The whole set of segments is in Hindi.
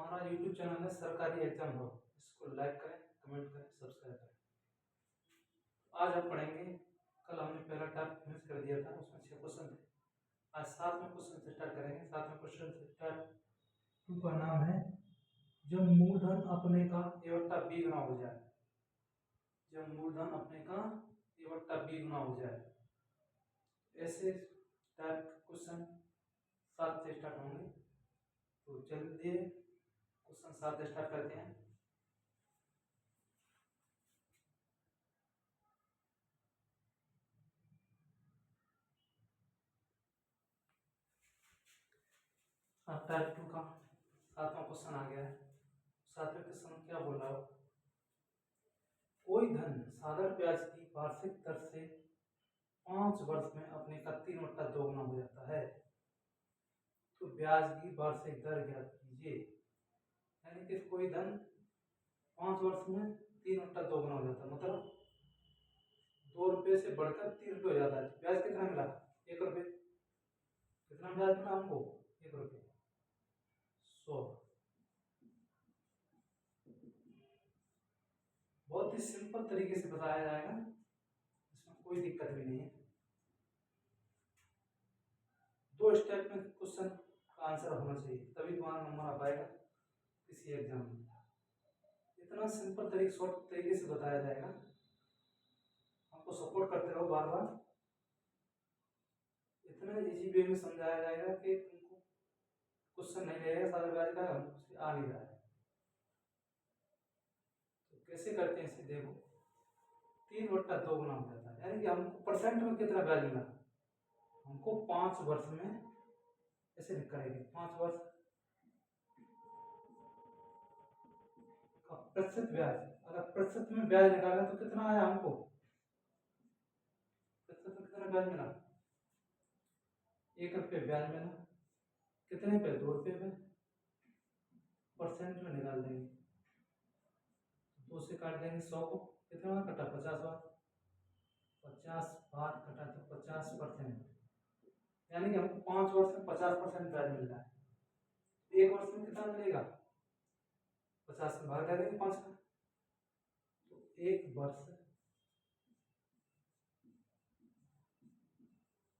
हमारा यूट्यूब चैनल है सरकारी एग्जाम हो, इसको लाइक करें, कमेंट करें, सब्सक्राइब करें। आज हम पढ़ेंगे, कल हमने पहला टॉपिक फिनिश कर दिया था, उसमें 6 क्वेश्चन थे। आज 7वें क्वेश्चन से स्टार्ट करेंगे। 7वें क्वेश्चन से स्टार्ट टू का नाम है जब मूलधन अपने का a/b गुना हो जाए। जब मूलधन अपने का a/b गुना हो जाए, ऐसे टाइप क्वेश्चन 7 से स्टार्ट होंगे। तो चलिए क्वेश्चन 7 से स्टार्ट करते हैं। अब टाइप 2 का 7वां क्वेश्चन आ गया है। 7वें क्वेश्चन क्या बोल रहा हो? कोई धन साधारण ब्याज की वार्षिक दर से 5 वर्ष में अपने का 3/2 गुना हो जाता है, तो ब्याज की वार्षिक दर ज्ञात कीजिए। यानी कि कोई धन 5 वर्ष में 3/2 गुना हो जाता है, मतलब 2 रुपये से बढ़कर 3 रुपये हो जाता है। ब्याज कितना मिला? 1 रुपये। कितना ब्याज मिला हमको? 1 रुपये। 100। बहुत ही सिंपल तरीके से बताया जाएगा, इसमें कोई दिक्कत भी नहीं है। 2 स्टेप में क्वेश्चन का आंसर होना चाहिए, तभी तुम्हारा नंबर आ पाएगा किसी एग्जाम में। इतना सिंपल तरीके, शॉर्ट तरीके से बताया जाएगा। हमको सपोर्ट करते रहो बार बार। इतना इजी वे में समझाया जाएगा कि तुमको क्वेश्चन नहीं रहेगा साधारण ब्याज का, हमसे आ नहीं रहा है। तो कैसे करते हैं इसे देखो। 3/2 गुना हो जाता है, यानी कि हमको परसेंट में कितना ब्याज मिला? हमको 5 वर्ष में ऐसे करेंगे। 5 वर्ष का प्रतिशत ब्याज, अगर प्रतिशत में ब्याज निकालें तो कितना आया हमको? प्रतिशत में कितना ब्याज मिला? 1 रुपये ब्याज मिला। कितने पे? 2 रुपये पे। परसेंट में निकाल देंगे, 2 से काट देंगे 100 को। कितना बार कटा? 50 बार। 50 बार कटा तो 50%, यानी कि हमको 5 वर्ष में 50% ब्याज मिल रहा है। 1 वर्ष में कितना मिलेगा? 50 में भाग देंगे 5 का, तो 1 वर्ष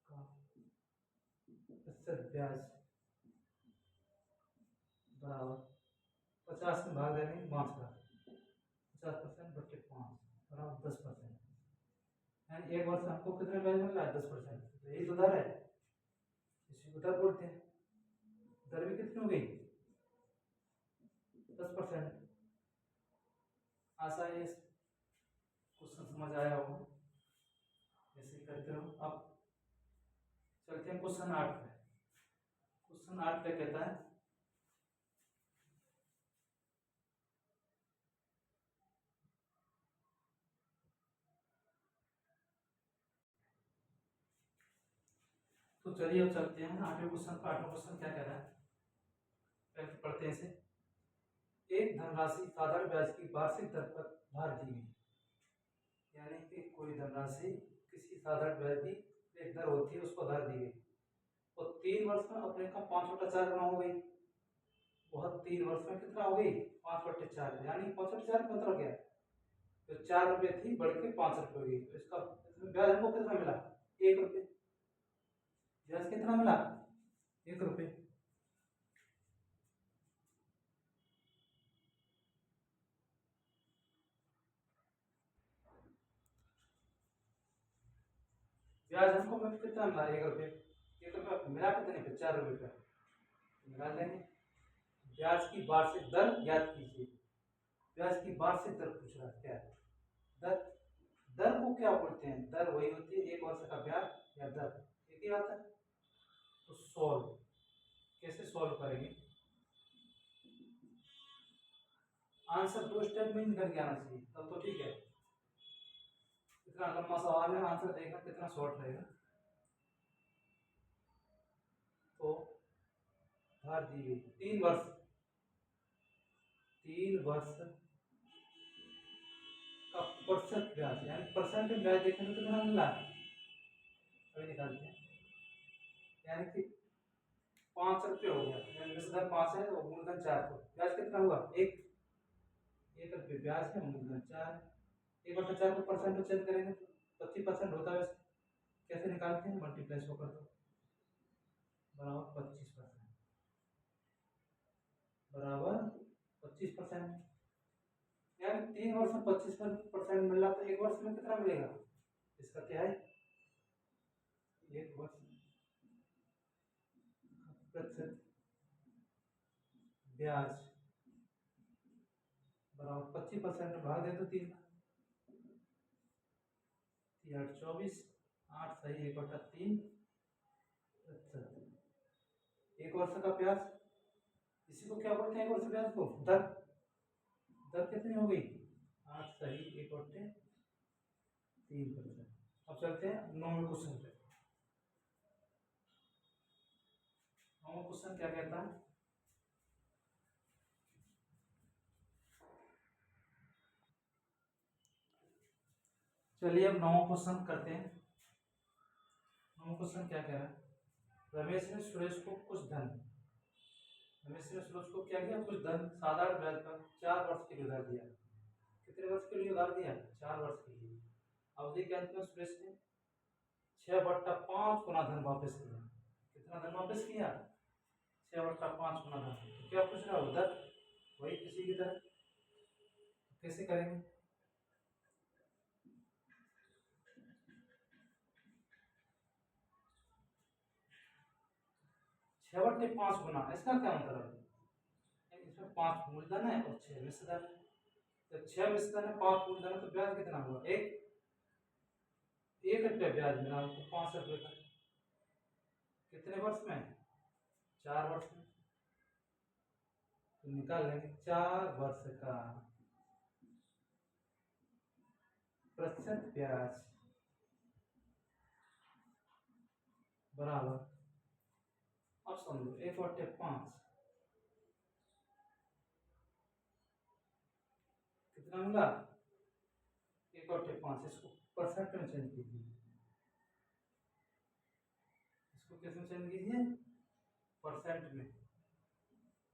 का प्रतिशत ब्याज बराबर 50 में भाग देंगे 5 का, 50% बटे 5 बराबर 10%। यानी 1 वर्ष हमको कितना ब्याज मिल रहा है? 10%। तो यही तो दर है, इसी को दर बोलते हैं। दर भी कितनी हो गई? 10%। आशा है इस क्वेश्चन समझ आया होगा, ऐसे ही करते रहो। अब चलते हैं क्वेश्चन 8 पे। क्वेश्चन 8 पे कहता है तो चलिए अब चलते हैं 8वें क्वेश्चन पर। 8वां क्वेश्चन क्या कह रहा है, पहले पढ़ते हैं इसे। एक धनराशि साधारण ब्याज की वार्षिक दर पर उधार दी गई, यानी कि कोई धनराशि किसी साधारण ब्याज की एक दर होती है, उसको उधार दी गई, और 3 वर्ष में अपने का 5/4 गुना हो गई। वह 3 वर्ष में कितना हो गई? 5/4, यानी 5/4 का मतलब क्या है? तो 4 रुपये थी, बढ़ के 5 रुपये हो गई, तो इसका ब्याज हमको कितना मिला? 1 रुपये। ब्याज कितना मिला? 1 रुपये। ब्याज हमको मिला कितना? मिला 1 रुपये। 1 रुपये मिला कितने पे? 4 रुपये का। निकाल देंगे। ब्याज की वार्षिक दर ज्ञात कीजिए। ब्याज की वार्षिक दर पूछ रहा है, क्या है दर? दर को क्या बोलते हैं? दर वही होती है 1 वर्ष का ब्याज या दर, एक ही बात है। तो सॉल्व कैसे सॉल्व करेंगे? आंसर 2 स्टेप में निकल के आना चाहिए, तब तो ठीक है। इतना लंबा सवाल है, आंसर देखना कितना शॉर्ट रहेगा। तो धार दी गई 3 वर्ष, 3 वर्ष का प्रतिशत ब्याज, यानी परसेंट में ब्याज देखेंगे तो कितना मिल रहा है, अभी निकालते हैं। यानी कि ₹5 हो गया, यानी मिश्रधन 5 है और मूलधन 4 को ब्याज कितना हुआ? ₹1 ब्याज है, मूलधन 4 है। 1/4 को परसेंट में चेंज करेंगे तो 25% होता है। वैसे कैसे निकालते हैं? मल्टीप्लाई सो कर दो, बराबर 25%, बराबर 25%। यानी 3 वर्ष में 25% मिल रहा, तो 1 वर्ष में कितना मिलेगा? इसका क्या है? 1 वर्ष प्रतिशत ब्याज बराबर 25% भाग दे तो 3 8 24, 8 सही 1/3 प्रतिशत। 1 वर्ष का ब्याज, इसी को क्या बोलते हैं? 1 वर्ष ब्याज को दर। दर कितनी हो गई? 8 सही 1/3%। अब चलते हैं 9वें क्वेश्चन पे। 9वां क्वेश्चन क्या कहता है? चलिए अब 9वां क्वेश्चन करते हैं। 9वां क्वेश्चन क्या कह रहा है? रमेश ने सुरेश को कुछ धन, रमेश ने सुरेश को क्या किया? कुछ धन साधारण ब्याज पर 4 वर्ष के लिए उधार दिया। कितने वर्ष के लिए उधार दिया? 4 वर्ष के लिए। अवधि के अंत में सुरेश ने 6/5 गुना धन वापस किया। कितना धन वापस किया? 6/5 गुना धन। तो क्या पूछ रहा है? उधर वही किसी की तरह। कैसे करेंगे? 6/5 गुना, इसका क्या मतलब है? इसमें 5 मूलधन है और 6 मिश्रधन है। तो 6 मिश्रधन है, 5 मूलधन है, तो ब्याज कितना हुआ? 1 रुपया ब्याज मिला हमको, 65 का। कितने वर्ष में? 4 वर्ष में। तो निकाल लेंगे 4 वर्ष का प्रतिशत ब्याज बराबर, अब समझो 1/5 कितना मिला? 1/5। इसको परसेंट में चेंज कीजिए, इसको किस में चेंज कीजिए? परसेंट में।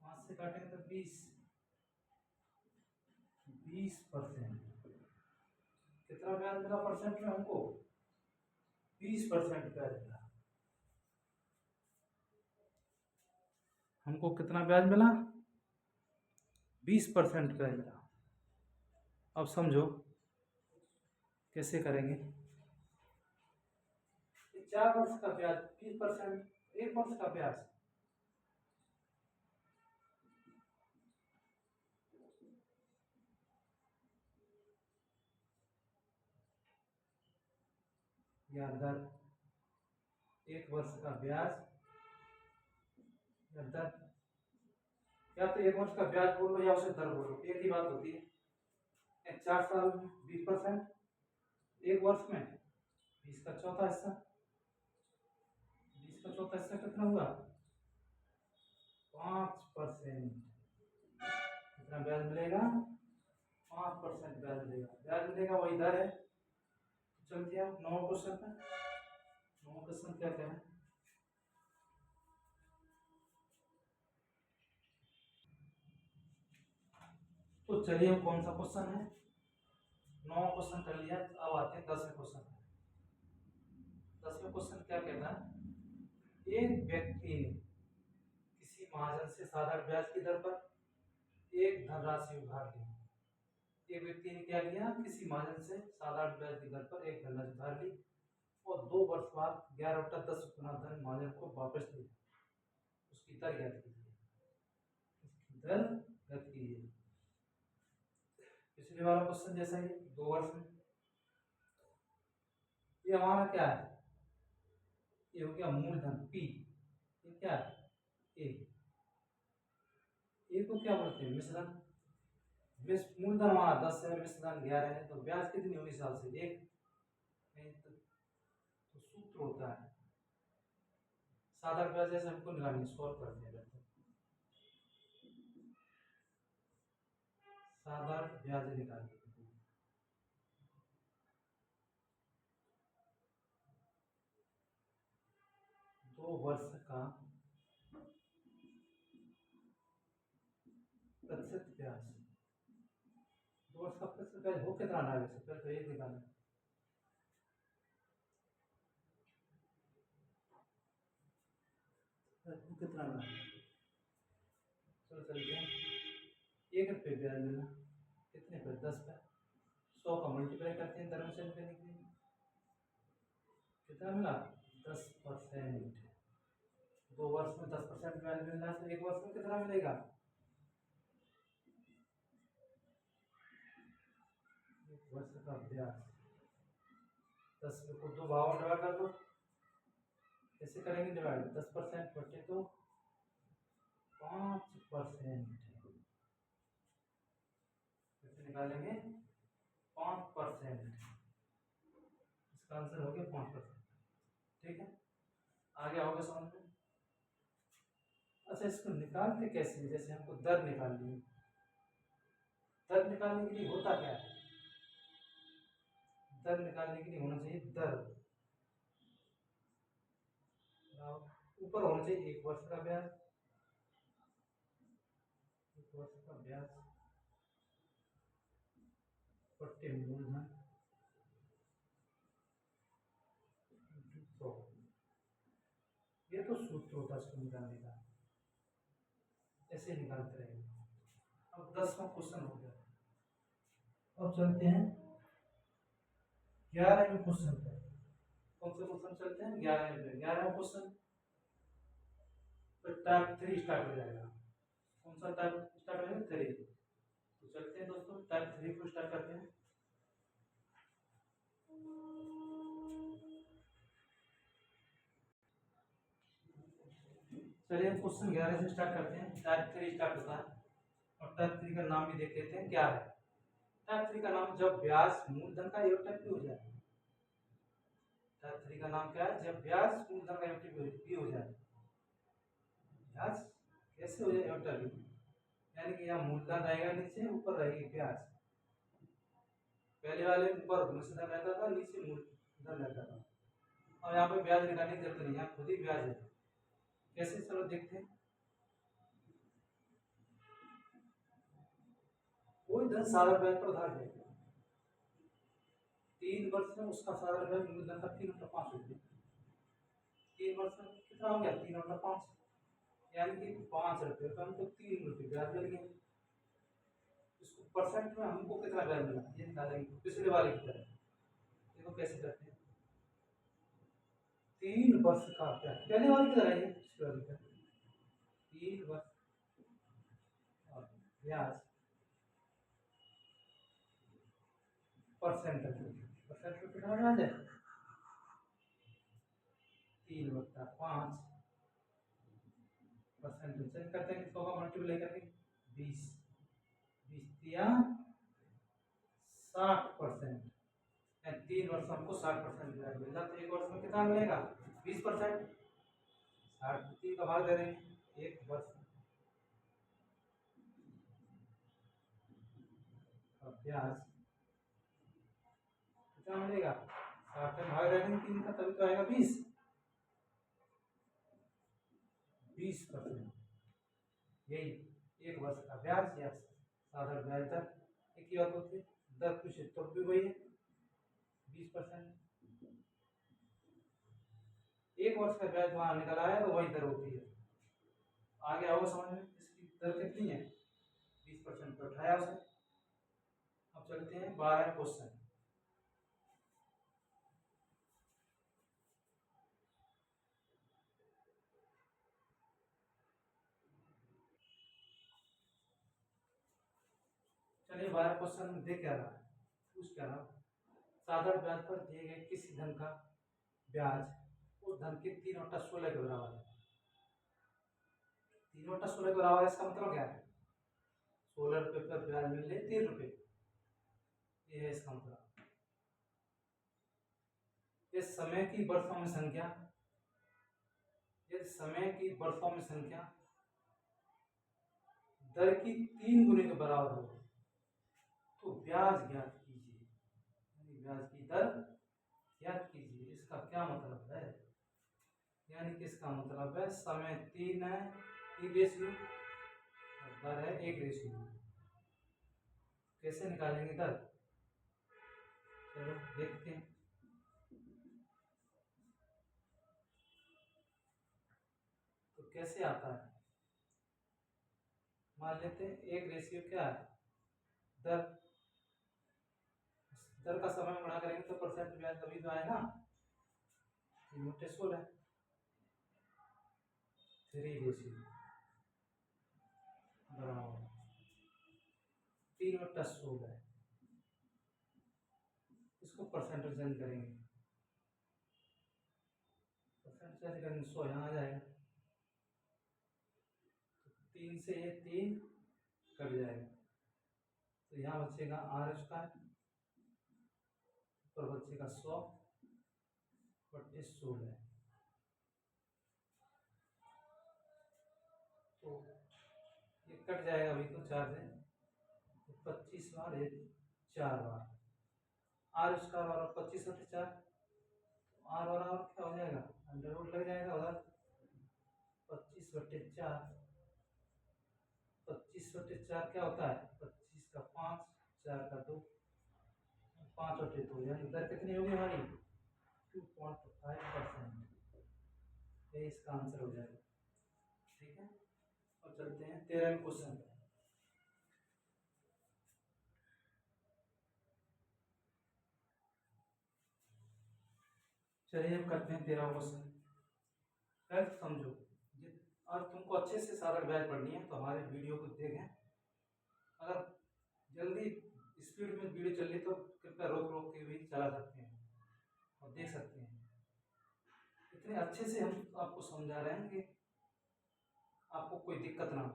5 से काटेंगे तो 20%। कितना ब्याज मिला परसेंट में हमको? 20% ब्याज मिला हमको। कितना ब्याज मिला? 20% ब्याज मिला। अब समझो कैसे करेंगे। 4 वर्ष का ब्याज 20%, 1 वर्ष का ब्याज या दर, 1 वर्ष का ब्याज या दर, या तो 1 वर्ष का ब्याज बोलो या उसे दर बोलो, एक ही बात होती है। 4 साल में 20%, 1 वर्ष में 20 का चौथा हिस्सा। 20 का चौथा हिस्सा कितना हुआ? 5%। कितना ब्याज मिलेगा? 5% ब्याज मिलेगा। ब्याज मिलेगा वही दर है। चलते हैं 9वां क्वेश्चन पे। 9वां क्वेश्चन क्या कह रहे हैं? तो चलिए वो कौन सा क्वेश्चन है? 9वां क्वेश्चन कर लिया, अब आते हैं 10वें क्वेश्चन पे। 10वें क्वेश्चन क्या कहता है? एक व्यक्ति ने किसी महाजन से साधारण ब्याज की दर पर एक धनराशि उधार ली। एक व्यक्ति ने क्या किया? किसी महाजन से साधारण ब्याज की दर पर एक धनराशि उधार ली और 2 वर्ष बाद 11/10 गुना धन महाजन को वापस दिया। उसकी दर ज्ञात कीजिए। उसकी दर ज्ञात कीजिए। पिछले वाला क्वेश्चन जैसा ही 2 वर्ष में। ये हमारा क्या है? ये हो गया मूलधन P। ये क्या है? ए को क्या बोलते हैं? मिश्रधन। मूलधन हमारा 10 है, मिश्रधन 11 है, तो ब्याज कितनी होगी? हिसाब से 1। तो सूत्र होता है साधारण ब्याज, जैसे हमको निकालनी, सॉल्व करते हैं। साधारण ब्याज निकालनी, 2 वर्ष का सबसे पहले हो कितना ना सबसे पहले तो एक निकालना। कितना ना चलो चलते हैं। 1 रुपये ब्याज मिला कितने पे 10 पे। 100 का मल्टीप्लाई करते हैं धर्मचंद करने के लिए कितना मिला 10%। 2 वर्ष में 10% ब्याज मिल रहा है तो 1 वर्ष में कितना मिलेगा 1 वर्ष का ब्याज 10 को 2 भागों में डिवाइड कर दो। कैसे करेंगे डिवाइड 10% बटे तो 5%। कैसे निकालेंगे 5%। इसका आंसर हो गया 5%। ठीक है आगे आओगे समझ में। अच्छा इसको निकालते कैसे हैं? जैसे हमको दर निकालनी है। दर निकालने के लिए होता क्या है दर निकालने के लिए होना चाहिए दर ऊपर होना चाहिए 1 वर्ष का ब्याज 1 वर्ष का ब्याज बटे मूलधन 100। ये तो सूत्र होता है इसको निकालने का ऐसे निकालते रहेंगे। अब 10वां क्वेश्चन हो गया। अब चलते हैं 11वें क्वेश्चन पे। कौन सा क्वेश्चन चलते हैं 11वें पे। 11वां क्वेश्चन टाइप 3 स्टार्ट हो जाएगा। कौन सा टाइप स्टार्ट हो जाएगा 3। तो चलते हैं दोस्तों टाइप 3 को स्टार्ट करते हैं। चलिए हम क्वेश्चन 11 से स्टार्ट करते हैं। टाइप 3 स्टार्ट होता है और टाइप 3 का नाम भी देख लेते हैं क्या है। टाइप 3 का नाम जब ब्याज मूलधन का एफटी हो जाए। टाइप 3 का नाम क्या है जब ब्याज मूलधन का एफटी हो जाए। ब्याज कैसे हो जाए एफटी यानी कि यहाँ मूलधन रहेगा नीचे ऊपर रहेगी ब्याज। पहले वाले ऊपर मूलधन रहता था नीचे मूलधन रहता था और यहाँ पे ब्याज निकालने की जरूरत नहीं यहाँ खुद ही ब्याज है। कैसे चलो देखते हैं। कोई धन साधारण ब्याज पर उधार देगा 3 वर्ष में उसका साधारण ब्याज मूलधन का 3/5 रुपये। 3 वर्ष में कितना हो गया 3/5 यानी कि 5 रुपये तो हमको 3 रुपये ब्याज मिल गया। इसको परसेंट में हमको कितना ब्याज मिला ये निकालेंगे पिछले वाले की तरह। देखो कैसे करते हैं 3 वर्ष का ब्याज पहले वाले की तरह है पिछले वाले की तरह 3 वर्ष और ब्याज परसेंट परसेंट में कितना ब्याज है 3/5 परसेंट चेंज करते हैं 100 का मल्टीप्लाई करके 20 या 60%। 3 वर्ष हमको 60% ब्याज मिलेगा तो 1 वर्ष में कितना मिलेगा 20%। 60 का भाग दे रहे हैं 1 वर्ष का ब्याज कितना मिलेगा 60 में भाग दे रहे हैं 3 का तभी तो आएगा 20%। यही 1 वर्ष का ब्याज या साधारण ब्याज दर एक ही बात होती है। दर कुछ तो भी वही है 20%। 1 वर्ष का ब्याज वहां निकल आया तो वही दर होती है। आगे आओ समझ में इसकी दर कितनी है 20% पर उठाया उसे। अब चलते हैं 12 क्वेश्चन। चलिए 12 क्वेश्चन दे क्या रहा है पूछ क्या रहा साधारण ब्याज पर दिए गए किसी धन का ब्याज उस धन के 3/16 के बराबर है। 3/16 के बराबर है इसका मतलब क्या है 16 रुपये पर ब्याज मिल रहे 3 रुपये ये है इसका मतलब। इस समय की वर्षों में संख्या इस समय की वर्षों में संख्या दर की 3 गुने के बराबर हो तो ब्याज ज्ञात कीजिए। ब्याज की दर ज्ञात कीजिए इसका क्या मतलब है यानी कि इसका मतलब है समय 3 है 3 रेशियो और दर है 1 रेशियो। कैसे निकालेंगे दर चलो देखते हैं। तो कैसे आता है, मान लेते हैं एक रेशियो क्या है, दर, दर का समय गुणा करेंगे तो परसेंट ब्याज तभी तो आएगा। मोटे 16 3 रेशियो बराबर 3 बटा 16, इसको परसेंटेज चेंज करेंगे, परसेंट चेंज करेंगे 100 यहाँ आ जाएगा, 3 से ये 3 कट जाएगा, तो यहाँ बचेगा आर स्क्वायर, ऊपर बचेगा 100 बटे 16। तो ये कट जाएगा अभी तो 4 से, तो 25 बार ये 4 बार, आर स्क्वायर और 25 बटे 4, आर और आर क्या हो जाएगा, अंडर रूट लग जाएगा उधर, 25 बटे 4, 25 बटे 4 क्या होता है, 25 का 5, 4 का 2, 5 बटे 2, यानी दर कितनी होगी हमारी 2.5%, ये इसका आंसर हो जाएगा। ठीक है, और चलते हैं 13वें क्वेश्चन पे। चलिए अब करते हैं 13वां क्वेश्चन। पहले समझो, और तुमको अच्छे से सारा ब्याज पढ़नी है तो हमारे वीडियो को देखें, अगर जल्दी स्पीड में वीडियो चल रही तो कृपया रोक रोक के भी चला सकते हैं और देख सकते हैं। इतने अच्छे से हम आपको समझा रहे हैं कि आपको कोई दिक्कत ना हो,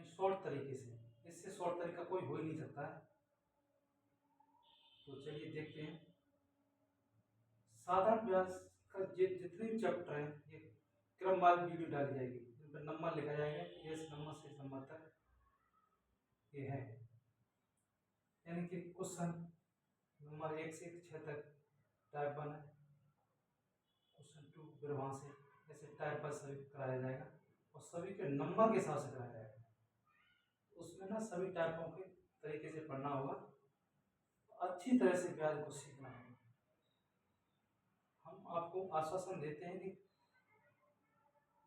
शॉर्ट तरीके से, इससे शॉर्ट तरीका कोई हो ही नहीं सकता है। तो चलिए देखते हैं। साधारण ब्याज का जितने भी चैप्टर हैं ये क्रमवार वीडियो डाली जाएगी, जिन पर नंबर लिखा जाएगा, इस नंबर से इस नंबर तक ये है, यानी कि क्वेश्चन नंबर 1 से 6 तक टाइप 1 है, क्वेश्चन 2 फिर वहाँ से ऐसे टाइप पर सभी कराया जाएगा और सभी के नंबर के हिसाब से कराया जाएगा। उसमें ना सभी टाइपों के तरीके से पढ़ना होगा, अच्छी तरह से ब्याज को सीखना होगा। हम आपको आश्वासन देते हैं कि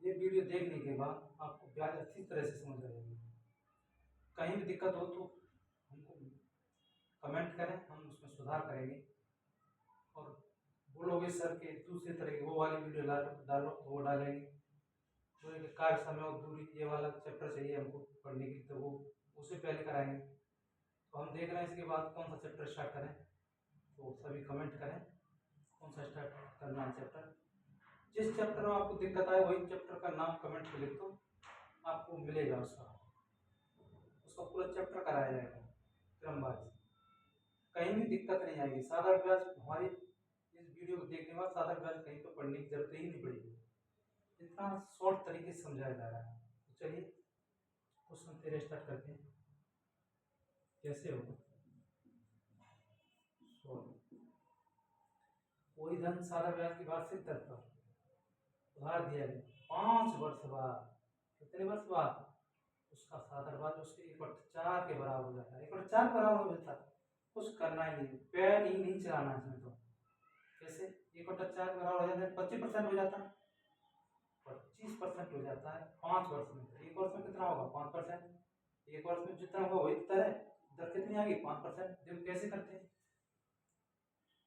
ये वीडियो देखने के बाद आपको ब्याज अच्छी तरह से समझ आ जाएगी। कहीं भी दिक्कत हो तो हमको कमेंट करें, हम उसमें सुधार करेंगे। और बोलोगे सर के दूसरे तरह की वो वाली वीडियो डालो तो वो डालेंगे, तो कार्य समय और दूरी ये वाला चैप्टर चाहिए हमको पढ़ने की तो वो उसे पहले कराएंगे। तो हम देख रहे हैं इसके बाद कौन सा चैप्टर स्टार्ट करें, तो सभी कमेंट करें कौन सा स्टार्ट करना है चैप्टर। जिस चैप्टर में आपको दिक्कत आए वही चैप्टर का नाम कमेंट में लिख दो, आपको मिलेगा उसका पूरा चैप्टर कराया जाएगा क्रमवार, कहीं भी दिक्कत नहीं आएगी। साधारण ब्याज हमारी इस वीडियो को देखने के बाद साधारण ब्याज कहीं पर पढ़ने की जरूरत ही नहीं पड़ेगी, इतना शॉर्ट तरीके से समझाया जा रहा है। तो चलिए क्वेश्चन 13 स्टार्ट करते हैं। कैसे होगा, कोई धन साधारण ब्याज की वार्षिक दर पर उधार दिया गया 5 वर्ष बाद, कितने वर्ष बाद, उसका साधारण ब्याज उसके 1/4 के बराबर हो जाता है। 1/4 बराबर हो जाता है, कुछ करना ही नहीं, पैर ही नहीं चलाना इसमें। तो कैसे 1/4 बराबर हो जाता है, 25% हो जाता है, 25% हो जाता है 5 वर्ष में। एक वर्ष में कितना होगा 5%, एक वर्ष में जितना होगा वही दर है, दर कितनी आ गई 5%। देखो कैसे करते हैं,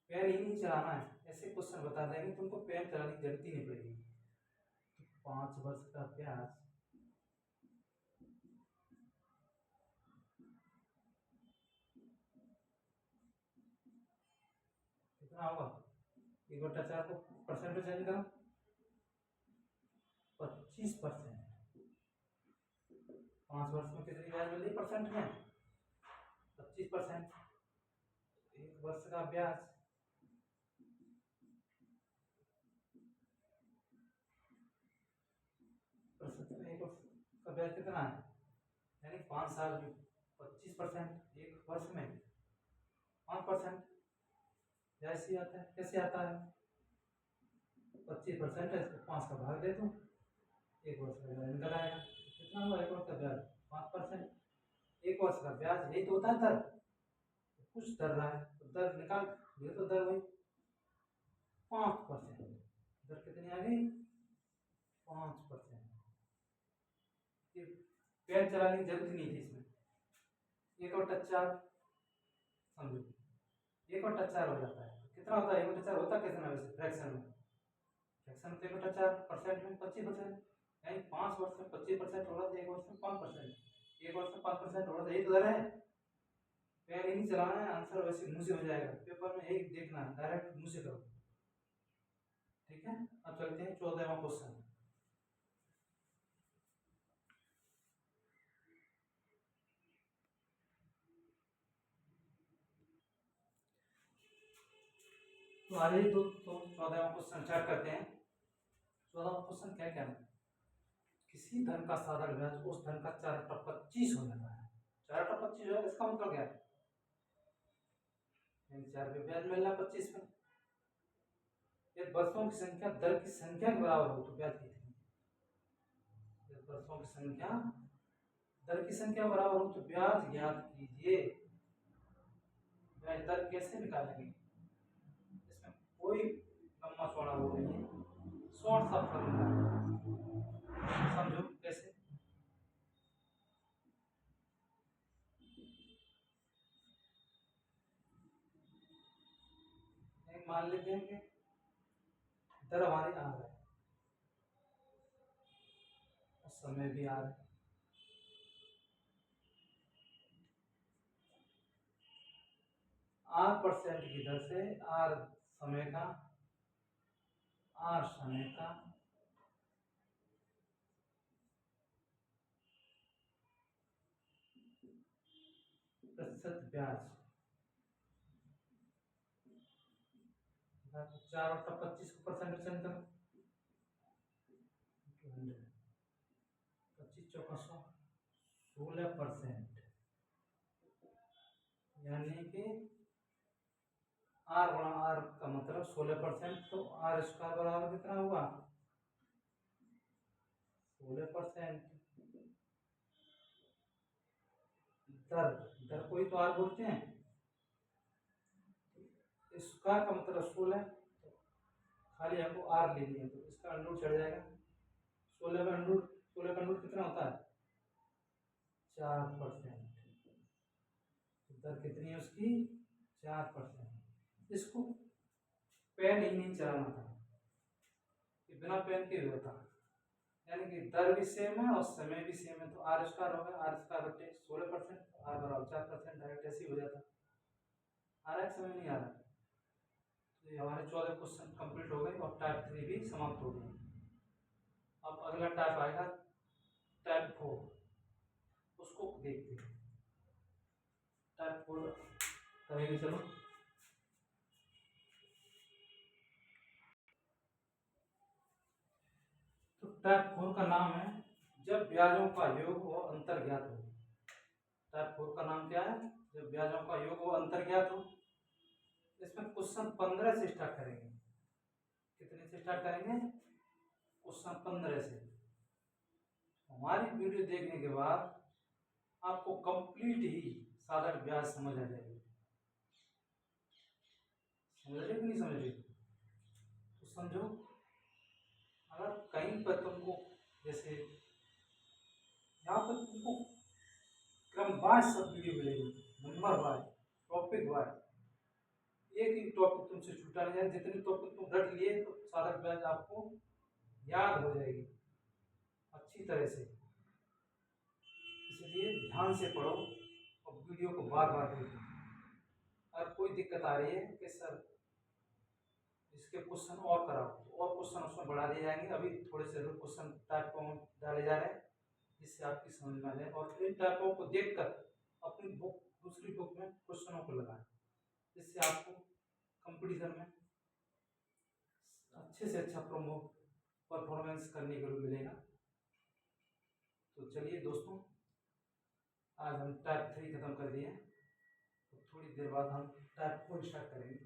पैर ही नहीं चलाना है, ऐसे क्वेश्चन बता देंगे तुमको पैर चलाने की जरूरत ही नहीं पड़ेगी। तो 5 वर्ष का ब्याज कितना होगा, 1/4 को परसेंट में चेंज करो 25%, 5 वर्ष में कितनी ब्याज मिल रही परसेंट में 25%। एक वर्ष का ब्याज एक वर्ष का ब्याज कितना है, यानी 5 साल में 25%, एक वर्ष में 5%, जैसे आता है कैसे आता है 25% है, इसको 5 का भाग दे दो, एक वर्ष का ब्याज निकल आएगा। कितना हुआ एक वर्ष का ब्याज 5%। एक वर्ष का ब्याज यही तो होता है दर, कुछ दर रहा है तो दर निकाल ये तो दर हुई 5%। दर कितनी आ गई? 5%। ये पेन चलाने की जरूरत नहीं थी इसमें। एक और टच चार, समझो एक और टच चार हो जाता है। कितना होता है एक और टच चार? होता कितना है वैसे फ्रैक्शन में? फ्रैक्शन में तो एक और टच चार परसेंट में 25%, यानी 5 वर्ष में 25% हो रहा था, एक वर्ष में 5%, एक वर्ष में 5% हो रहा था। ये तो दर है। पेन ही नहीं चलाना है, आंसर वैसे मुंह से हो जाएगा। पेपर में यही देखना है, डायरेक्ट मुंह से करो। ठीक है, अब चलते हैं 14वां क्वेश्चन। तो आगे तो 14वां क्वेश्चन स्टार्ट करते हैं। 14वां क्वेश्चन क्या क्या है? किसी धन का साधारण ब्याज उस धन का 4/25 हो जाता है। 4/25 है, इसका मतलब क्या है? 4 पे ब्याज मिल रहा है 25 में। यदि वर्षों की संख्या दर की संख्या के बराबर हो तो ब्याज कितनी? यदि वर्षों की संख्या दर की संख्या बराबर हो तो ब्याज ज्ञात कीजिए। ब्याज दर कैसे निकालेंगे? इसमें कोई लंबा चौड़ा वो नहीं है, शॉर्ट सा फॉर्मूला है। समझो कैसे। मान लेते हैं कि दर हमारी आ रहा है और समय भी आ रहा है। R% की दर से R समय का प्रतिशत ब्याज 4/25 को परसेंटेज करो। 25 चौका 100, 16%, यानी कि आर गुणा आर का मतलब 16%, तो आर स्क्वायर बराबर कितना हुआ? 16%। दर दर को ही तो आर बोलते हैं। स्क्वायर का मतलब 16, तो खाली हमको आर ले लिया तो इसका अंडर चढ़ जाएगा। 16 का अंडर कितना होता है? 4%। दर कितनी है उसकी? 4%। इसको पेन ही नहीं चलाना था, कि बिना पेन के होता, यानी कि दर भी सेम है और समय भी सेम है, तो आर स्क्वायर होगा, आर स्क्वायर बटे 16%, आर बराबर 4%, डायरेक्ट ऐसे ही हो जाता। आ रहा है समय नहीं आ रहा? तो ये हमारे 14 क्वेश्चन कंप्लीट हो गए और टाइप 3 भी समाप्त हो गए। अब अगला टाइप आएगा टाइप 4, उसको देखते हैं। टाइप 4 करेंगे, चलो। तो टाइप 4 का नाम है जब ब्याजों का योग व अंतर ज्ञात हो। टाइप 4 का नाम क्या है? जब ब्याजों का योग व अंतर ज्ञात हो। इसमें क्वेश्चन 15 से स्टार्ट करेंगे। कितने से स्टार्ट करेंगे? क्वेश्चन 15 से। हमारी वीडियो देखने के बाद आपको कंप्लीट ही साधारण ब्याज समझ आ जाएगी। समझ रहे कि नहीं समझ रहे? तो समझो, अगर कहीं पर तुमको जैसे यहाँ पर तुमको क्रमवार सब वीडियो मिलेगी, नंबर वाइज, टॉपिक वाइज, एक ही टॉपिक तुमसे छूटा नहीं जाए। जितने टॉपिक तुम रट लिए तो साधारण ब्याज आपको याद हो जाएगी अच्छी तरह से। इसलिए ध्यान से पढ़ो और वीडियो को बार बार देखो। अगर कोई दिक्कत आ रही है कि सर इसके क्वेश्चन और कराओ, तो और क्वेश्चन उसमें बढ़ा दिए जाएंगे। अभी थोड़े से क्वेश्चन टाइपों डाले जा रहे हैं जिससे आपकी समझ में आ जाए, और इन टाइपों को देखकर अपनी बुक दूसरी बुक में क्वेश्चनों को लगाएं, जिससे आपको कंपटीशन में अच्छे से अच्छा परफॉर्मेंस करने को मिलेगा। तो चलिए दोस्तों, आज हम टाइप 3 खत्म कर दिए, तो थोड़ी देर बाद हम टाइप 4 स्टार्ट करेंगे।